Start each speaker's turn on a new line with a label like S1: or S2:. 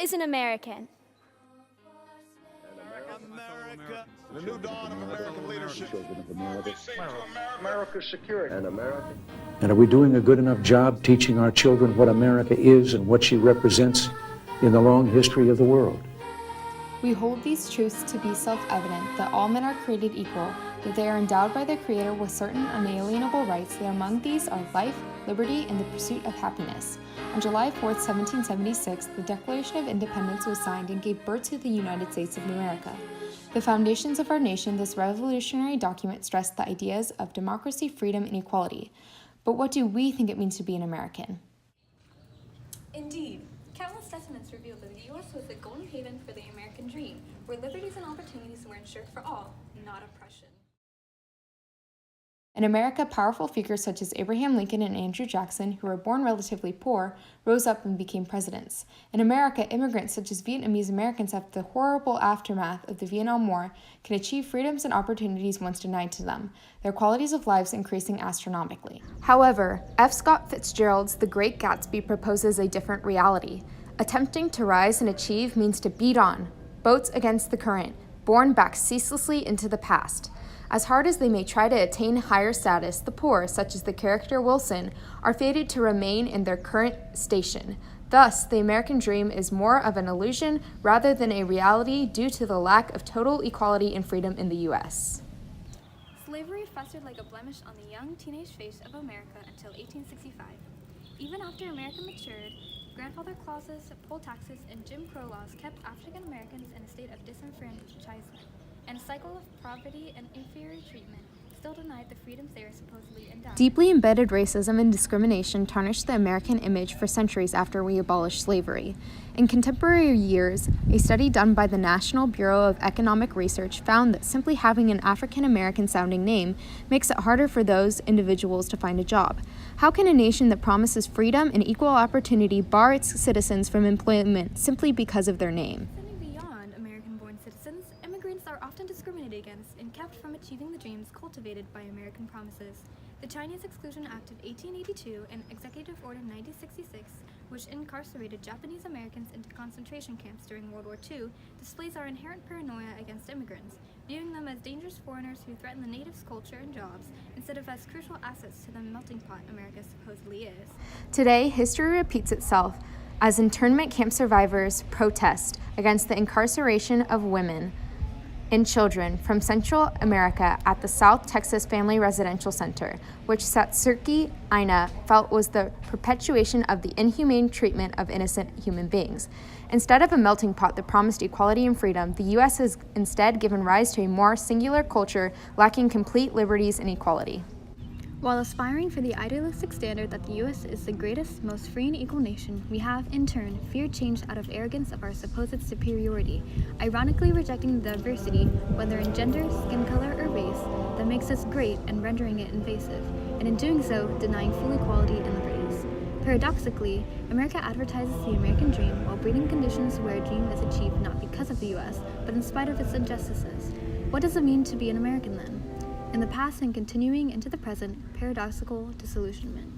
S1: is an American?
S2: America. The new dawn of American leadership.
S3: America's security.
S4: And America.
S5: And are we doing a good enough job teaching our children what America is and what she represents in the long history of the world?
S6: We hold these truths to be self-evident, that all men are created equal, that they are endowed by their Creator with certain unalienable rights, that among these are life, liberty, and the pursuit of happiness. On July 4th, 1776, the Declaration of Independence was signed and gave birth to the United States of America. The foundations of our nation, this revolutionary document stressed the ideas of democracy, freedom, and equality. But what do we think it means to be an American?
S7: Indeed, countless testaments reveal that the U.S. was the golden haven for the American dream, where liberties and opportunities were ensured for all, not oppression.
S6: In America, powerful figures such as Abraham Lincoln and Andrew Jackson, who were born relatively poor, rose up and became presidents. In America, immigrants such as Vietnamese Americans, after the horrible aftermath of the Vietnam War, can achieve freedoms and opportunities once denied to them, their qualities of lives increasing astronomically. However, F. Scott Fitzgerald's The Great Gatsby proposes a different reality. Attempting to rise and achieve means to beat on, boats against the current, borne back ceaselessly into the past. As hard as they may try to attain higher status, the poor, such as the character Wilson, are fated to remain in their current station. Thus, the American dream is more of an illusion rather than a reality due to the lack of total equality and freedom in the U.S.
S7: Slavery festered like a blemish on the young teenage face of America until 1865. Even after America matured, grandfather clauses, poll taxes, and Jim Crow laws kept African Americans in a state of disenfranchisement, and a cycle of poverty and inferior treatment still denied the freedoms they were supposedly endowed.
S6: Deeply embedded racism and discrimination tarnished the American image for centuries after we abolished slavery. In contemporary years, a study done by the National Bureau of Economic Research found that simply having an African American sounding name makes it harder for those individuals to find a job. How can a nation that promises freedom and equal opportunity bar its citizens from employment simply because of their name?
S7: Beyond American-born citizens, immigrants are often discriminated against and kept from achieving the dreams cultivated by American promises. The Chinese Exclusion Act of 1882 and Executive Order 1966, which incarcerated Japanese Americans into concentration camps during World War II, displays our inherent paranoia against immigrants, viewing them as dangerous foreigners who threaten the natives' culture and jobs, instead of as crucial assets to the melting pot America supposedly is.
S6: Today, history repeats itself as internment camp survivors protest against the incarceration of women and children from Central America at the South Texas Family Residential Center, which Satsuki Aina felt was the perpetuation of the inhumane treatment of innocent human beings. Instead of a melting pot that promised equality and freedom, the U.S. has instead given rise to a more singular culture lacking complete liberties and equality.
S7: While aspiring for the idealistic standard that the U.S. is the greatest, most free and equal nation, we have, in turn, feared change out of arrogance of our supposed superiority, ironically rejecting the diversity, whether in gender, skin color, or race, that makes us great and rendering it invasive, and in doing so, denying full equality and liberties. Paradoxically, America advertises the American dream while breeding conditions where a dream is achieved not because of the U.S., but in spite of its injustices. What does it mean to be an American then? In the past and continuing into the present, paradoxical disillusionment.